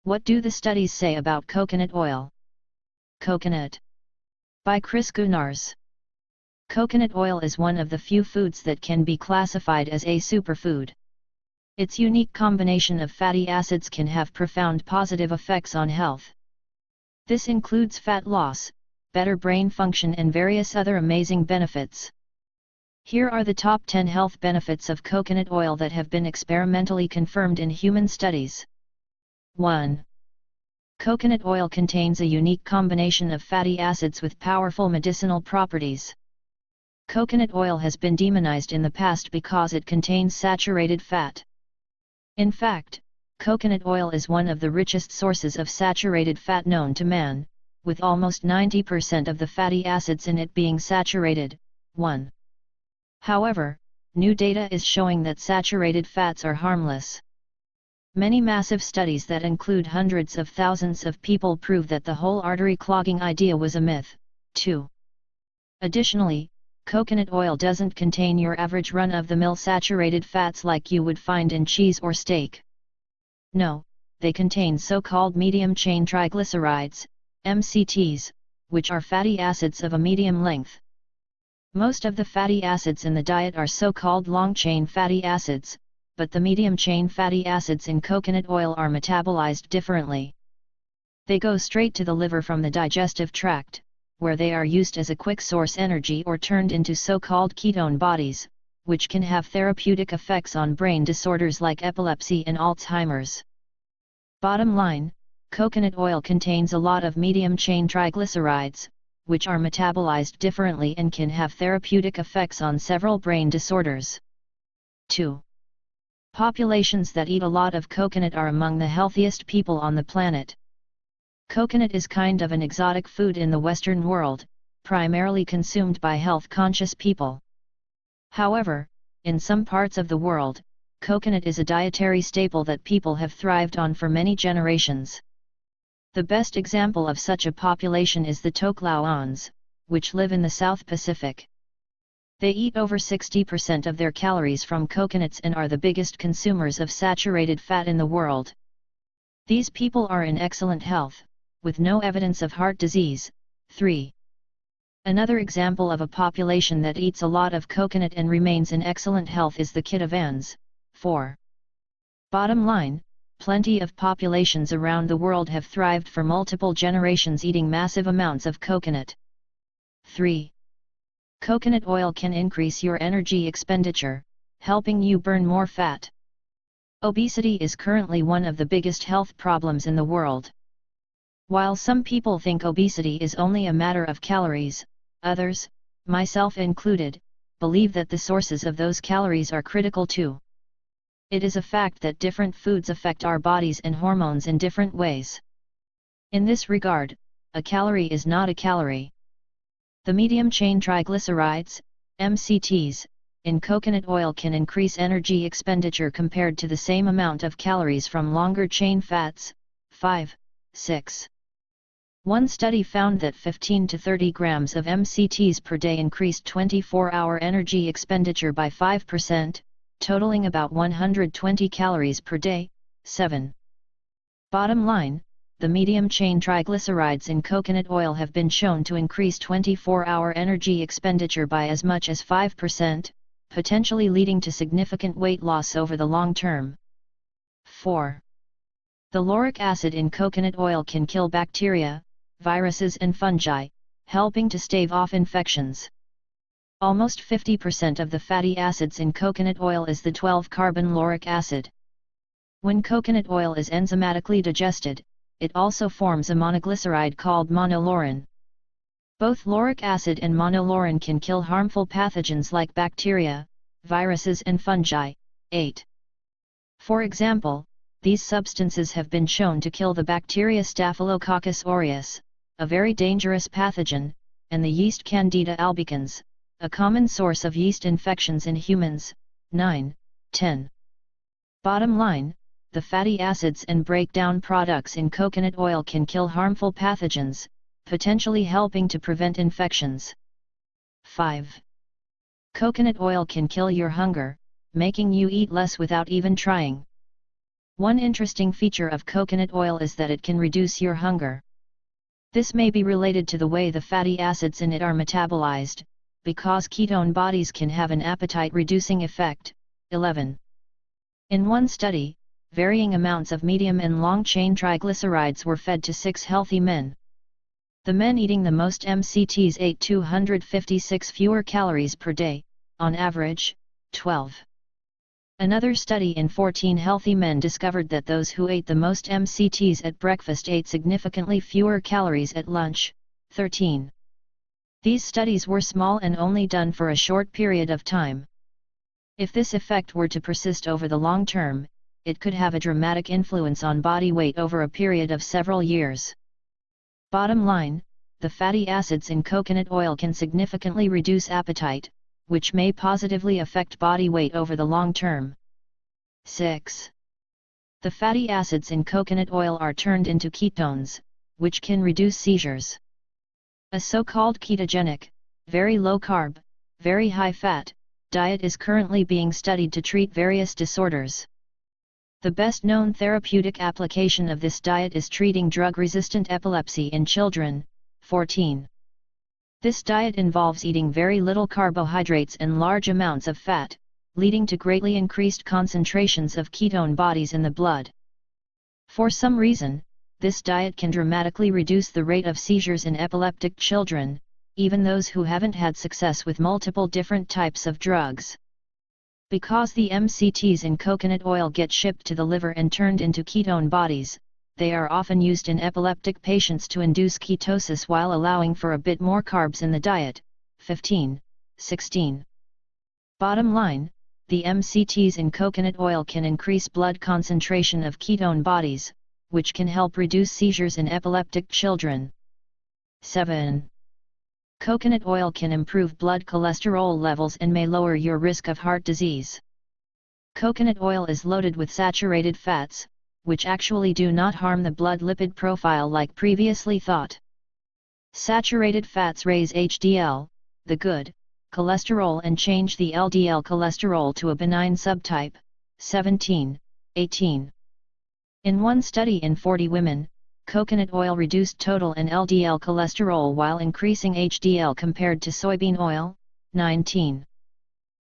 What do the studies say about coconut oil? Coconut. By Kris Gunnars. Coconut oil is one of the few foods that can be classified as a superfood. Its unique combination of fatty acids can have profound positive effects on health. This includes fat loss, better brain function and various other amazing benefits. Here are the top 10 health benefits of coconut oil that have been experimentally confirmed in human studies. 1. Coconut oil contains a unique combination of fatty acids with powerful medicinal properties. Coconut oil has been demonized in the past because it contains saturated fat. In fact, coconut oil is one of the richest sources of saturated fat known to man, with almost 90% of the fatty acids in it being saturated. 1. However, new data is showing that saturated fats are harmless. Many massive studies that include hundreds of thousands of people prove that the whole artery clogging idea was a myth. 2. Additionally, coconut oil doesn't contain your average run-of-the-mill saturated fats like you would find in cheese or steak. No, they contain so-called medium-chain triglycerides, MCTs, which are fatty acids of a medium length. Most of the fatty acids in the diet are so-called long-chain fatty acids, but the medium-chain fatty acids in coconut oil are metabolized differently. They go straight to the liver from the digestive tract, where they are used as a quick source energy or turned into so-called ketone bodies, which can have therapeutic effects on brain disorders like epilepsy and Alzheimer's. Bottom line, coconut oil contains a lot of medium-chain triglycerides, which are metabolized differently and can have therapeutic effects on several brain disorders. 2. Populations that eat a lot of coconut are among the healthiest people on the planet. Coconut is kind of an exotic food in the Western world, primarily consumed by health-conscious people. However, in some parts of the world, coconut is a dietary staple that people have thrived on for many generations. The best example of such a population is the Tokalaans, which live in the South Pacific. They eat over 60% of their calories from coconuts and are the biggest consumers of saturated fat in the world. These people are in excellent health, with no evidence of heart disease. 3. Another example of a population that eats a lot of coconut and remains in excellent health is the Kitavans. 4. Bottom line, plenty of populations around the world have thrived for multiple generations eating massive amounts of coconut. 3. Coconut oil can increase your energy expenditure, helping you burn more fat. Obesity is currently one of the biggest health problems in the world. While some people think obesity is only a matter of calories, others, myself included, believe that the sources of those calories are critical too. It is a fact that different foods affect our bodies and hormones in different ways. In this regard, a calorie is not a calorie. The medium-chain triglycerides, MCTs, in coconut oil can increase energy expenditure compared to the same amount of calories from longer-chain fats. 5, 6. One study found that 15 to 30 grams of MCTs per day increased 24-hour energy expenditure by 5%, totaling about 120 calories per day. 7. Bottom line, the medium-chain triglycerides in coconut oil have been shown to increase 24-hour energy expenditure by as much as 5%, potentially leading to significant weight loss over the long term. 4. The lauric acid in coconut oil can kill bacteria, viruses and fungi, helping to stave off infections. Almost 50% of the fatty acids in coconut oil is the 12-carbon lauric acid. When coconut oil is enzymatically digested, it also forms a monoglyceride called monolaurin. Both lauric acid and monolaurin can kill harmful pathogens like bacteria, viruses and fungi. 8. For example, these substances have been shown to kill the bacteria Staphylococcus aureus, a very dangerous pathogen, and the yeast Candida albicans, a common source of yeast infections in humans. 9, 10. Bottom line, the fatty acids and breakdown products in coconut oil can kill harmful pathogens, potentially helping to prevent infections. 5. Coconut oil can kill your hunger, making you eat less without even trying. One interesting feature of coconut oil is that it can reduce your hunger. This may be related to the way the fatty acids in it are metabolized, because ketone bodies can have an appetite-reducing effect. 11. In one study, varying amounts of medium and long-chain triglycerides were fed to 6 healthy men. The men eating the most MCTs ate 256 fewer calories per day, on average, 12. Another study in 14 healthy men discovered that those who ate the most MCTs at breakfast ate significantly fewer calories at lunch, 13. These studies were small and only done for a short period of time. If this effect were to persist over the long term, it could have a dramatic influence on body weight over a period of several years. Bottom line, the fatty acids in coconut oil can significantly reduce appetite, which may positively affect body weight over the long term. 6. The fatty acids in coconut oil are turned into ketones, which can reduce seizures. A so-called ketogenic, very low-carb, very high-fat diet is currently being studied to treat various disorders. The best-known therapeutic application of this diet is treating drug-resistant epilepsy in children, 14. This diet involves eating very little carbohydrates and large amounts of fat, leading to greatly increased concentrations of ketone bodies in the blood. For some reason, this diet can dramatically reduce the rate of seizures in epileptic children, even those who haven't had success with multiple different types of drugs. Because the MCTs in coconut oil get shipped to the liver and turned into ketone bodies, they are often used in epileptic patients to induce ketosis while allowing for a bit more carbs in the diet. 15, 16. Bottom line, the MCTs in coconut oil can increase blood concentration of ketone bodies, which can help reduce seizures in epileptic children. 7. Coconut oil can improve blood cholesterol levels and may lower your risk of heart disease. Coconut oil is loaded with saturated fats, which actually do not harm the blood lipid profile like previously thought. Saturated fats raise HDL, the good cholesterol, and change the LDL cholesterol to a benign subtype. 17, 18. In one study in 40 women, coconut oil reduced total and LDL cholesterol while increasing HDL compared to soybean oil. 19.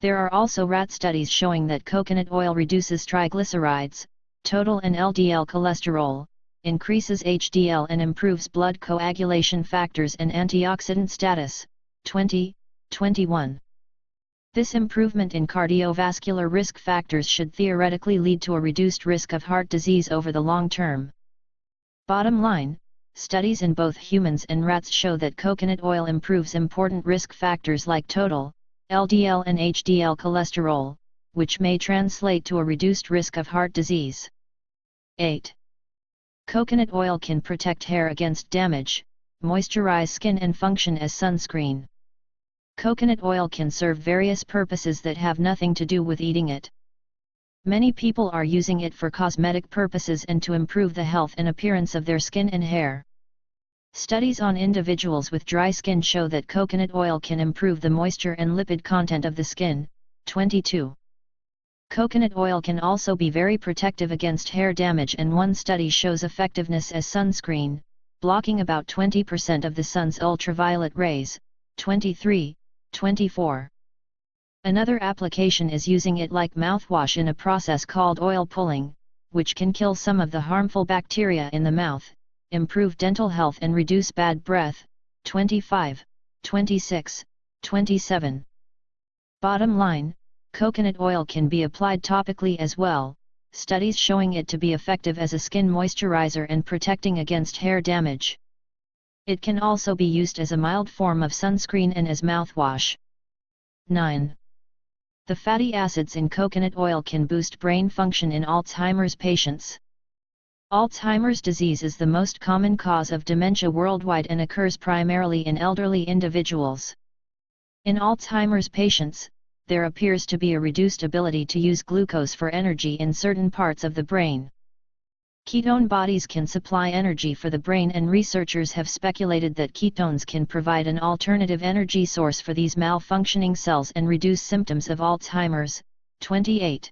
There are also rat studies showing that coconut oil reduces triglycerides, total and LDL cholesterol, increases HDL and improves blood coagulation factors and antioxidant status. 20, 21. This improvement in cardiovascular risk factors should theoretically lead to a reduced risk of heart disease over the long term. Bottom line, studies in both humans and rats show that coconut oil improves important risk factors like total, LDL and HDL cholesterol, which may translate to a reduced risk of heart disease. 8. Coconut oil can protect hair against damage, moisturize skin and function as sunscreen. Coconut oil can serve various purposes that have nothing to do with eating it. Many people are using it for cosmetic purposes and to improve the health and appearance of their skin and hair. Studies on individuals with dry skin show that coconut oil can improve the moisture and lipid content of the skin. 22. Coconut oil can also be very protective against hair damage, and one study shows effectiveness as sunscreen, blocking about 20% of the sun's ultraviolet rays. 23, 24. Another application is using it like mouthwash in a process called oil pulling, which can kill some of the harmful bacteria in the mouth, improve dental health and reduce bad breath. 25, 26, 27. Bottom line, coconut oil can be applied topically as well, studies showing it to be effective as a skin moisturizer and protecting against hair damage. It can also be used as a mild form of sunscreen and as mouthwash. 9. The fatty acids in coconut oil can boost brain function in Alzheimer's patients. Alzheimer's disease is the most common cause of dementia worldwide and occurs primarily in elderly individuals. In Alzheimer's patients, there appears to be a reduced ability to use glucose for energy in certain parts of the brain. Ketone bodies can supply energy for the brain, and researchers have speculated that ketones can provide an alternative energy source for these malfunctioning cells and reduce symptoms of Alzheimer's. 28.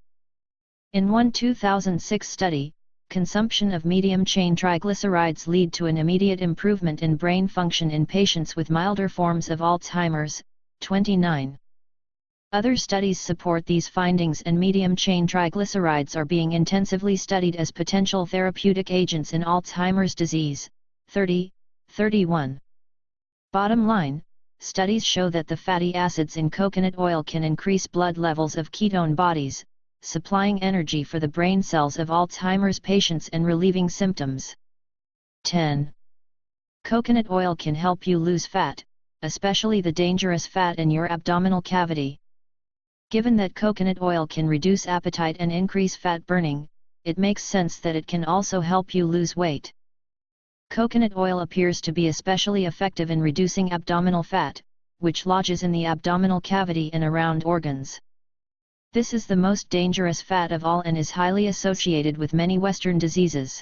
In one 2006 study, consumption of medium-chain triglycerides lead to an immediate improvement in brain function in patients with milder forms of Alzheimer's, 29. Other studies support these findings, and medium-chain triglycerides are being intensively studied as potential therapeutic agents in Alzheimer's disease, 30, 31. Bottom line, studies show that the fatty acids in coconut oil can increase blood levels of ketone bodies, supplying energy for the brain cells of Alzheimer's patients and relieving symptoms. 10. Coconut oil can help you lose fat, especially the dangerous fat in your abdominal cavity. Given that coconut oil can reduce appetite and increase fat burning, it makes sense that it can also help you lose weight. Coconut oil appears to be especially effective in reducing abdominal fat, which lodges in the abdominal cavity and around organs. This is the most dangerous fat of all and is highly associated with many Western diseases.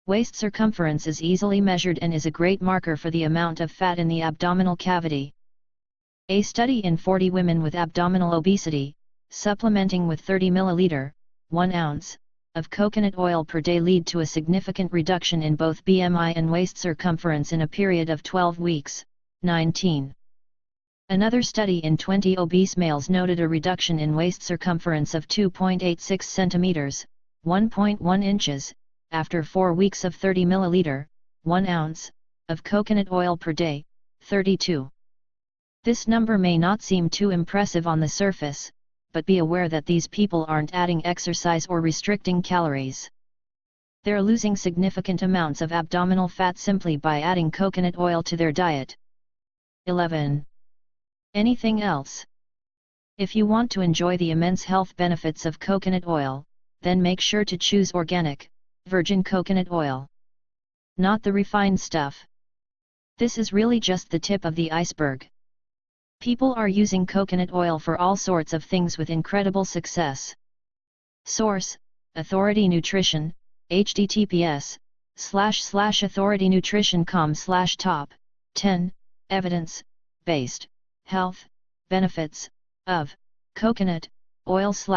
Waist circumference is easily measured and is a great marker for the amount of fat in the abdominal cavity. A study in 40 women with abdominal obesity, supplementing with 30 ml, 1 ounce, of coconut oil per day lead to a significant reduction in both BMI and waist circumference in a period of 12 weeks, 19. Another study in 20 obese males noted a reduction in waist circumference of 2.86 centimeters, 1.1 inches, after 4 weeks of 30 ml, 1 ounce, of coconut oil per day, 32. This number may not seem too impressive on the surface, but be aware that these people aren't adding exercise or restricting calories. They're losing significant amounts of abdominal fat simply by adding coconut oil to their diet. 11. Anything else? If you want to enjoy the immense health benefits of coconut oil, then make sure to choose organic, virgin coconut oil. Not the refined stuff. This is really just the tip of the iceberg. People are using coconut oil for all sorts of things with incredible success. Source: Authority Nutrition, https://authoritynutrition.com/top 10 evidence-based health benefits of coconut oil /